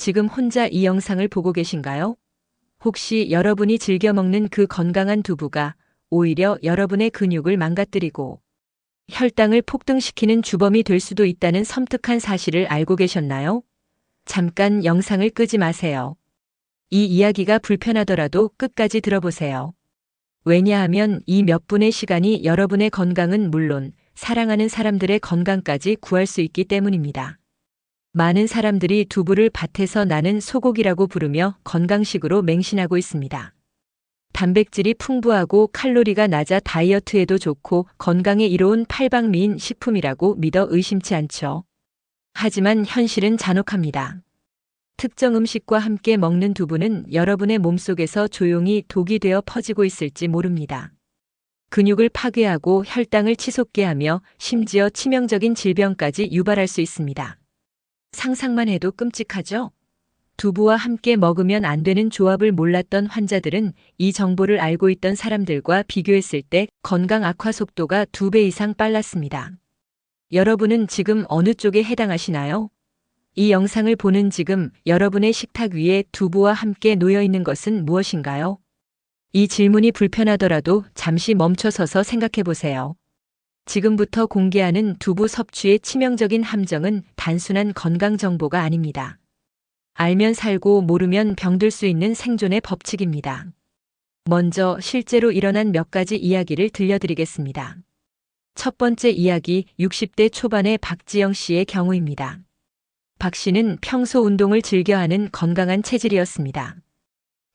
지금 혼자 이 영상을 보고 계신가요? 혹시 여러분이 즐겨 먹는 그 건강한 두부가 오히려 여러분의 근육을 망가뜨리고 혈당을 폭등시키는 주범이 될 수도 있다는 섬뜩한 사실을 알고 계셨나요? 잠깐 영상을 끄지 마세요. 이 이야기가 불편하더라도 끝까지 들어보세요. 왜냐하면 이 몇 분의 시간이 여러분의 건강은 물론 사랑하는 사람들의 건강까지 구할 수 있기 때문입니다. 많은 사람들이 두부를 밭에서 나는 소고기라고 부르며 건강식으로 맹신하고 있습니다. 단백질이 풍부하고 칼로리가 낮아 다이어트에도 좋고 건강에 이로운 팔방미인 식품이라고 믿어 의심치 않죠. 하지만 현실은 잔혹합니다. 특정 음식과 함께 먹는 두부는 여러분의 몸속에서 조용히 독이 되어 퍼지고 있을지 모릅니다. 근육을 파괴하고 혈당을 치솟게 하며 심지어 치명적인 질병까지 유발할 수 있습니다. 상상만 해도 끔찍하죠? 두부와 함께 먹으면 안 되는 조합을 몰랐던 환자들은 이 정보를 알고 있던 사람들과 비교했을 때 건강 악화 속도가 2배 이상 빨랐습니다. 여러분은 지금 어느 쪽에 해당하시나요? 이 영상을 보는 지금 여러분의 식탁 위에 두부와 함께 놓여 있는 것은 무엇인가요? 이 질문이 불편하더라도 잠시 멈춰서서 생각해 보세요. 지금부터 공개하는 두부 섭취의 치명적인 함정은 단순한 건강 정보가 아닙니다. 알면 살고 모르면 병들 수 있는 생존의 법칙입니다. 먼저 실제로 일어난 몇 가지 이야기를 들려드리겠습니다. 첫 번째 이야기, 60대 초반의 박지영 씨의 경우입니다. 박 씨는 평소 운동을 즐겨하는 건강한 체질이었습니다.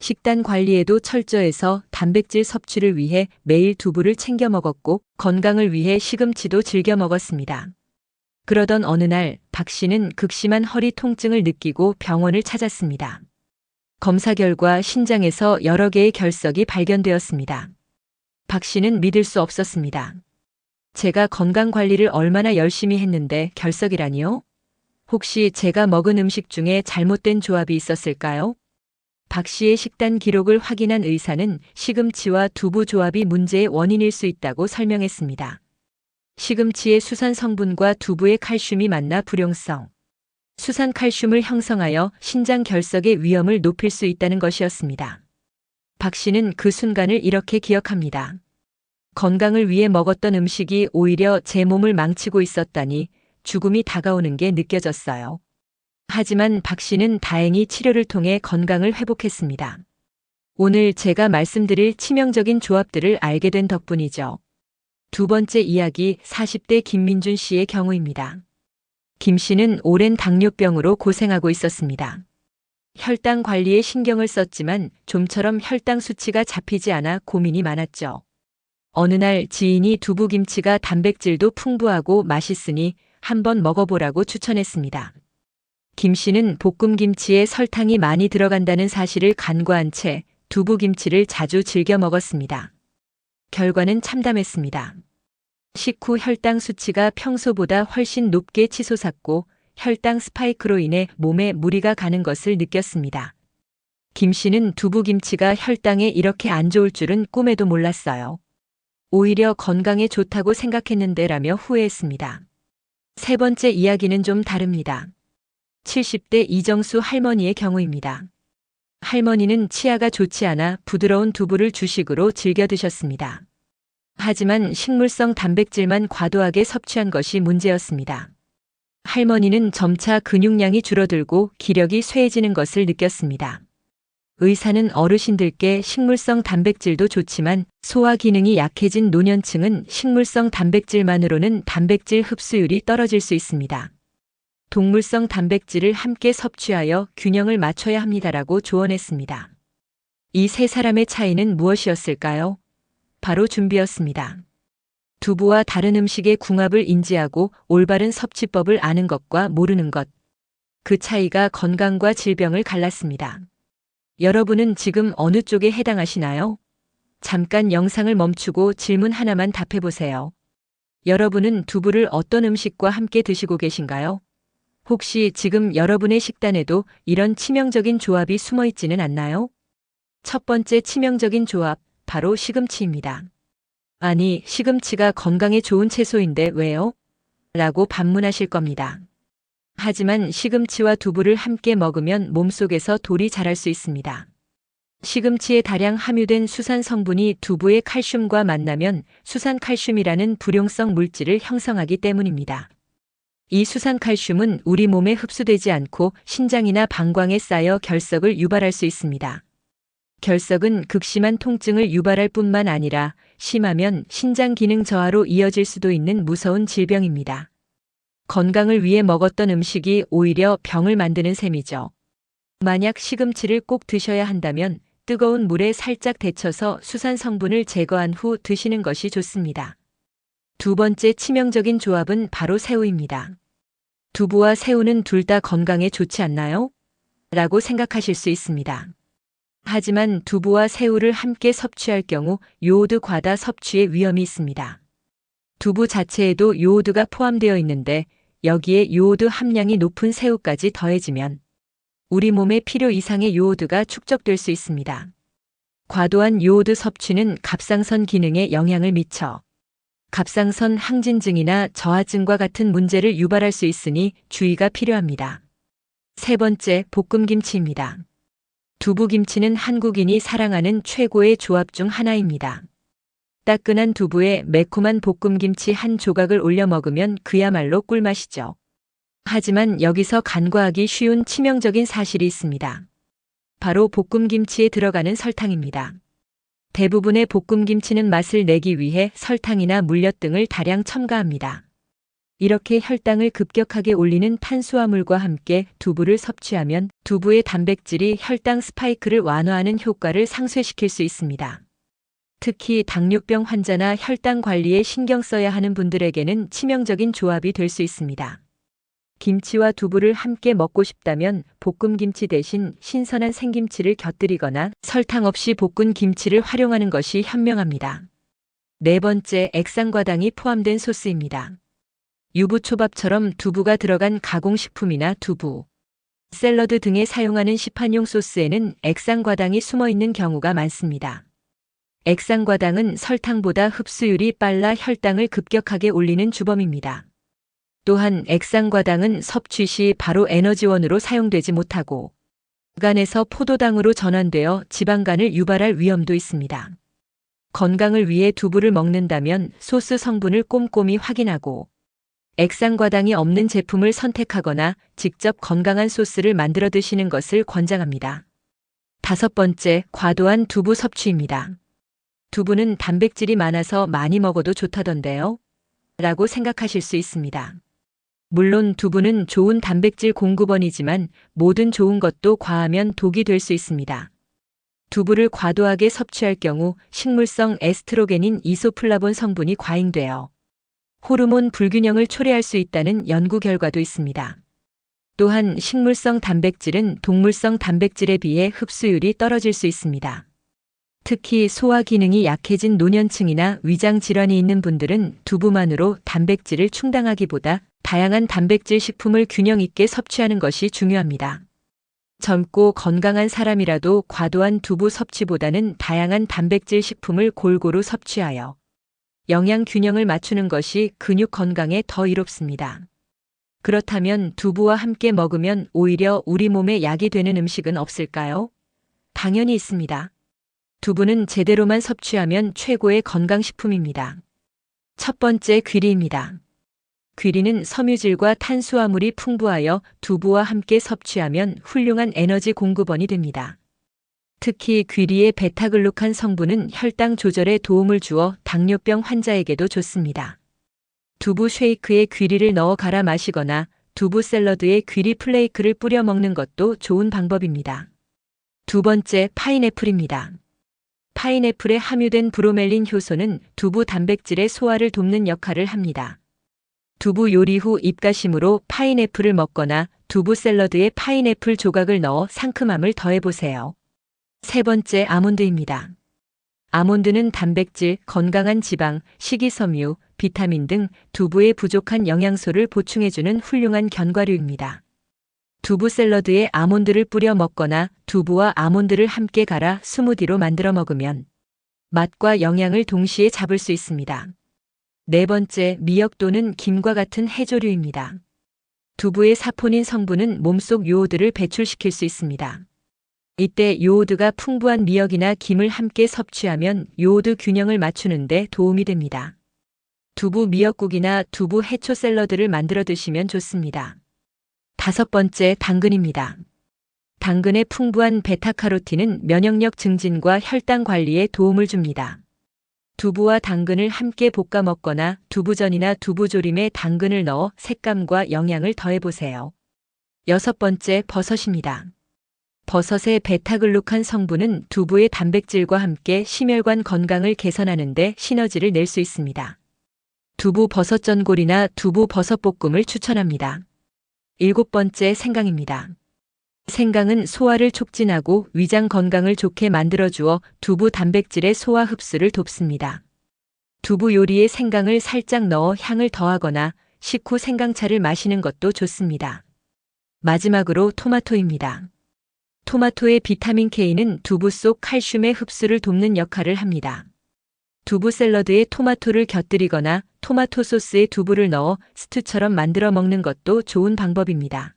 식단 관리에도 철저해서 단백질 섭취를 위해 매일 두부를 챙겨 먹었고 건강을 위해 시금치도 즐겨 먹었습니다. 그러던 어느 날 박 씨는 극심한 허리 통증을 느끼고 병원을 찾았습니다. 검사 결과 신장에서 여러 개의 결석이 발견되었습니다. 박 씨는 믿을 수 없었습니다. 제가 건강 관리를 얼마나 열심히 했는데 결석이라니요? 혹시 제가 먹은 음식 중에 잘못된 조합이 있었을까요? 박 씨의 식단 기록을 확인한 의사는 시금치와 두부 조합이 문제의 원인일 수 있다고 설명했습니다. 시금치의 수산 성분과 두부의 칼슘이 만나 불용성, 수산 칼슘을 형성하여 신장 결석의 위험을 높일 수 있다는 것이었습니다. 박 씨는 그 순간을 이렇게 기억합니다. 건강을 위해 먹었던 음식이 오히려 제 몸을 망치고 있었다니 죽음이 다가오는 게 느껴졌어요. 하지만 박 씨는 다행히 치료를 통해 건강을 회복했습니다. 오늘 제가 말씀드릴 치명적인 조합들을 알게 된 덕분이죠. 두 번째 이야기, 40대 김민준 씨의 경우입니다. 김 씨는 오랜 당뇨병으로 고생하고 있었습니다. 혈당 관리에 신경을 썼지만 좀처럼 혈당 수치가 잡히지 않아 고민이 많았죠. 어느 날 지인이 두부김치가 단백질도 풍부하고 맛있으니 한번 먹어보라고 추천했습니다. 김 씨는 볶음김치에 설탕이 많이 들어간다는 사실을 간과한 채 두부김치를 자주 즐겨 먹었습니다. 결과는 참담했습니다. 식후 혈당 수치가 평소보다 훨씬 높게 치솟았고 혈당 스파이크로 인해 몸에 무리가 가는 것을 느꼈습니다. 김 씨는 두부김치가 혈당에 이렇게 안 좋을 줄은 꿈에도 몰랐어요. 오히려 건강에 좋다고 생각했는데라며 후회했습니다. 세 번째 이야기는 좀 다릅니다. 70대 이정수 할머니의 경우입니다. 할머니는 치아가 좋지 않아 부드러운 두부를 주식으로 즐겨 드셨습니다. 하지만 식물성 단백질만 과도하게 섭취한 것이 문제였습니다. 할머니는 점차 근육량이 줄어들고 기력이 쇠해지는 것을 느꼈습니다. 의사는 어르신들께 식물성 단백질도 좋지만 소화 기능이 약해진 노년층은 식물성 단백질만으로는 단백질 흡수율이 떨어질 수 있습니다. 동물성 단백질을 함께 섭취하여 균형을 맞춰야 합니다라고 조언했습니다. 이 세 사람의 차이는 무엇이었을까요? 바로 준비였습니다. 두부와 다른 음식의 궁합을 인지하고 올바른 섭취법을 아는 것과 모르는 것. 그 차이가 건강과 질병을 갈랐습니다. 여러분은 지금 어느 쪽에 해당하시나요? 잠깐 영상을 멈추고 질문 하나만 답해보세요. 여러분은 두부를 어떤 음식과 함께 드시고 계신가요? 혹시 지금 여러분의 식단에도 이런 치명적인 조합이 숨어 있지는 않나요? 첫 번째 치명적인 조합, 바로 시금치입니다. 아니, 시금치가 건강에 좋은 채소인데 왜요? 라고 반문하실 겁니다. 하지만 시금치와 두부를 함께 먹으면 몸속에서 돌이 자랄 수 있습니다. 시금치에 다량 함유된 수산 성분이 두부의 칼슘과 만나면 수산칼슘이라는 불용성 물질을 형성하기 때문입니다. 이 수산칼슘은 우리 몸에 흡수되지 않고 신장이나 방광에 쌓여 결석을 유발할 수 있습니다. 결석은 극심한 통증을 유발할 뿐만 아니라 심하면 신장 기능 저하로 이어질 수도 있는 무서운 질병입니다. 건강을 위해 먹었던 음식이 오히려 병을 만드는 셈이죠. 만약 시금치를 꼭 드셔야 한다면 뜨거운 물에 살짝 데쳐서 수산 성분을 제거한 후 드시는 것이 좋습니다. 두 번째 치명적인 조합은 바로 새우입니다. 두부와 새우는 둘 다 건강에 좋지 않나요? 라고 생각하실 수 있습니다. 하지만 두부와 새우를 함께 섭취할 경우 요오드 과다 섭취의 위험이 있습니다. 두부 자체에도 요오드가 포함되어 있는데 여기에 요오드 함량이 높은 새우까지 더해지면 우리 몸에 필요 이상의 요오드가 축적될 수 있습니다. 과도한 요오드 섭취는 갑상선 기능에 영향을 미쳐 갑상선 항진증이나 저하증과 같은 문제를 유발할 수 있으니 주의가 필요합니다. 세 번째, 볶음김치입니다. 두부김치는 한국인이 사랑하는 최고의 조합 중 하나입니다. 따끈한 두부에 매콤한 볶음김치 한 조각을 올려 먹으면 그야말로 꿀맛이죠. 하지만 여기서 간과하기 쉬운 치명적인 사실이 있습니다. 바로 볶음김치에 들어가는 설탕입니다. 대부분의 볶음김치는 맛을 내기 위해 설탕이나 물엿 등을 다량 첨가합니다. 이렇게 혈당을 급격하게 올리는 탄수화물과 함께 두부를 섭취하면 두부의 단백질이 혈당 스파이크를 완화하는 효과를 상쇄시킬 수 있습니다. 특히 당뇨병 환자나 혈당 관리에 신경 써야 하는 분들에게는 치명적인 조합이 될 수 있습니다. 김치와 두부를 함께 먹고 싶다면 볶음김치 대신 신선한 생김치를 곁들이거나 설탕 없이 볶은 김치를 활용하는 것이 현명합니다. 네 번째, 액상과당이 포함된 소스입니다. 유부초밥처럼 두부가 들어간 가공식품이나 두부, 샐러드 등에 사용하는 시판용 소스에는 액상과당이 숨어 있는 경우가 많습니다. 액상과당은 설탕보다 흡수율이 빨라 혈당을 급격하게 올리는 주범입니다. 또한 액상과당은 섭취 시 바로 에너지원으로 사용되지 못하고 간에서 포도당으로 전환되어 지방간을 유발할 위험도 있습니다. 건강을 위해 두부를 먹는다면 소스 성분을 꼼꼼히 확인하고 액상과당이 없는 제품을 선택하거나 직접 건강한 소스를 만들어 드시는 것을 권장합니다. 다섯 번째, 과도한 두부 섭취입니다. 두부는 단백질이 많아서 많이 먹어도 좋다던데요? 라고 생각하실 수 있습니다. 물론 두부는 좋은 단백질 공급원이지만 모든 좋은 것도 과하면 독이 될 수 있습니다. 두부를 과도하게 섭취할 경우 식물성 에스트로겐인 이소플라본 성분이 과잉되어 호르몬 불균형을 초래할 수 있다는 연구 결과도 있습니다. 또한 식물성 단백질은 동물성 단백질에 비해 흡수율이 떨어질 수 있습니다. 특히 소화 기능이 약해진 노년층이나 위장 질환이 있는 분들은 두부만으로 단백질을 충당하기보다 다양한 단백질 식품을 균형 있게 섭취하는 것이 중요합니다. 젊고 건강한 사람이라도 과도한 두부 섭취보다는 다양한 단백질 식품을 골고루 섭취하여 영양 균형을 맞추는 것이 근육 건강에 더 이롭습니다. 그렇다면 두부와 함께 먹으면 오히려 우리 몸에 약이 되는 음식은 없을까요? 당연히 있습니다. 두부는 제대로만 섭취하면 최고의 건강식품입니다. 첫 번째, 귀리입니다. 귀리는 섬유질과 탄수화물이 풍부하여 두부와 함께 섭취하면 훌륭한 에너지 공급원이 됩니다. 특히 귀리의 베타글루칸 성분은 혈당 조절에 도움을 주어 당뇨병 환자에게도 좋습니다. 두부 쉐이크에 귀리를 넣어 갈아 마시거나 두부 샐러드에 귀리 플레이크를 뿌려 먹는 것도 좋은 방법입니다. 두 번째, 파인애플입니다. 파인애플에 함유된 브로멜린 효소는 두부 단백질의 소화를 돕는 역할을 합니다. 두부 요리 후 입가심으로 파인애플을 먹거나 두부 샐러드에 파인애플 조각을 넣어 상큼함을 더해보세요. 세 번째, 아몬드입니다. 아몬드는 단백질, 건강한 지방, 식이섬유, 비타민 등 두부에 부족한 영양소를 보충해주는 훌륭한 견과류입니다. 두부 샐러드에 아몬드를 뿌려 먹거나 두부와 아몬드를 함께 갈아 스무디로 만들어 먹으면 맛과 영양을 동시에 잡을 수 있습니다. 네 번째, 미역 또는 김과 같은 해조류입니다. 두부의 사포닌 성분은 몸속 요오드를 배출시킬 수 있습니다. 이때 요오드가 풍부한 미역이나 김을 함께 섭취하면 요오드 균형을 맞추는 데 도움이 됩니다. 두부 미역국이나 두부 해초 샐러드를 만들어 드시면 좋습니다. 5번째, 당근입니다. 당근의 풍부한 베타카로틴은 면역력 증진과 혈당 관리에 도움을 줍니다. 두부와 당근을 함께 볶아 먹거나 두부전이나 두부조림에 당근을 넣어 색감과 영양을 더해보세요. 6번째, 버섯입니다. 버섯의 베타글루칸 성분은 두부의 단백질과 함께 심혈관 건강을 개선하는 데 시너지를 낼 수 있습니다. 두부 버섯 전골이나 두부 버섯 볶음을 추천합니다. 7번째, 생강입니다. 생강은 소화를 촉진하고 위장 건강을 좋게 만들어주어 두부 단백질의 소화 흡수를 돕습니다. 두부 요리에 생강을 살짝 넣어 향을 더하거나 식후 생강차를 마시는 것도 좋습니다. 마지막으로 토마토입니다. 토마토의 비타민 K는 두부 속 칼슘의 흡수를 돕는 역할을 합니다. 두부 샐러드에 토마토를 곁들이거나 토마토 소스에 두부를 넣어 스튜처럼 만들어 먹는 것도 좋은 방법입니다.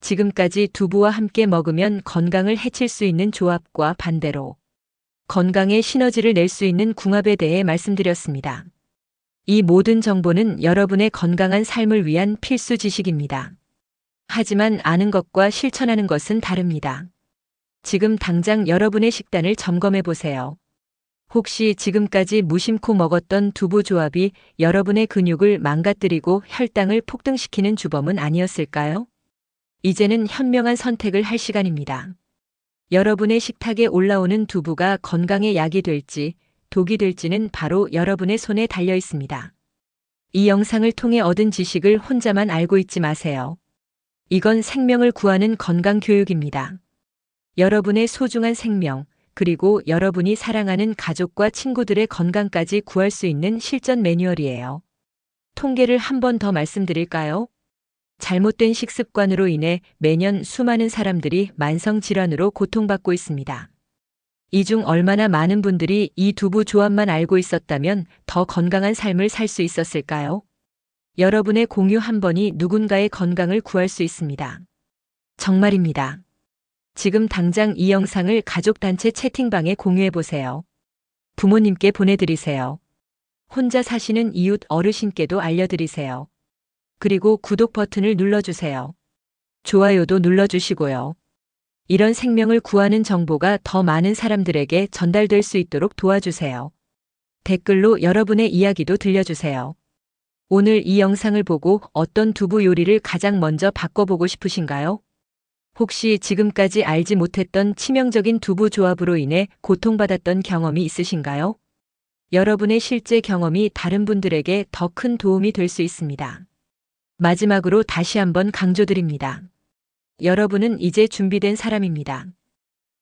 지금까지 두부와 함께 먹으면 건강을 해칠 수 있는 조합과 반대로 건강에 시너지를 낼 수 있는 궁합에 대해 말씀드렸습니다. 이 모든 정보는 여러분의 건강한 삶을 위한 필수 지식입니다. 하지만 아는 것과 실천하는 것은 다릅니다. 지금 당장 여러분의 식단을 점검해 보세요. 혹시 지금까지 무심코 먹었던 두부 조합이 여러분의 근육을 망가뜨리고 혈당을 폭등시키는 주범은 아니었을까요? 이제는 현명한 선택을 할 시간입니다. 여러분의 식탁에 올라오는 두부가 건강의 약이 될지 독이 될지는 바로 여러분의 손에 달려 있습니다. 이 영상을 통해 얻은 지식을 혼자만 알고 있지 마세요. 이건 생명을 구하는 건강 교육입니다. 여러분의 소중한 생명, 그리고 여러분이 사랑하는 가족과 친구들의 건강까지 구할 수 있는 실전 매뉴얼이에요. 통계를 한 번 더 말씀드릴까요? 잘못된 식습관으로 인해 매년 수많은 사람들이 만성질환으로 고통받고 있습니다. 이 중 얼마나 많은 분들이 이 두부 조합만 알고 있었다면 더 건강한 삶을 살 수 있었을까요? 여러분의 공유 한 번이 누군가의 건강을 구할 수 있습니다. 정말입니다. 지금 당장 이 영상을 가족단체 채팅방에 공유해보세요. 부모님께 보내드리세요. 혼자 사시는 이웃 어르신께도 알려드리세요. 그리고 구독 버튼을 눌러주세요. 좋아요도 눌러주시고요. 이런 생명을 구하는 정보가 더 많은 사람들에게 전달될 수 있도록 도와주세요. 댓글로 여러분의 이야기도 들려주세요. 오늘 이 영상을 보고 어떤 두부 요리를 가장 먼저 바꿔보고 싶으신가요? 혹시 지금까지 알지 못했던 치명적인 두부 조합으로 인해 고통받았던 경험이 있으신가요? 여러분의 실제 경험이 다른 분들에게 더 큰 도움이 될 수 있습니다. 마지막으로 다시 한번 강조드립니다. 여러분은 이제 준비된 사람입니다.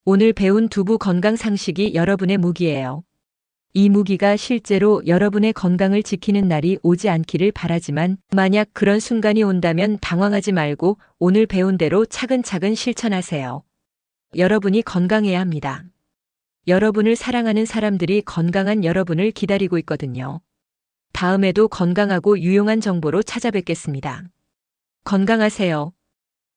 오늘 배운 두부 건강 상식이 여러분의 무기예요. 이 무기가 실제로 여러분의 건강을 지키는 날이 오지 않기를 바라지만 만약 그런 순간이 온다면 당황하지 말고 오늘 배운 대로 차근차근 실천하세요. 여러분이 건강해야 합니다. 여러분을 사랑하는 사람들이 건강한 여러분을 기다리고 있거든요. 다음에도 건강하고 유용한 정보로 찾아뵙겠습니다. 건강하세요.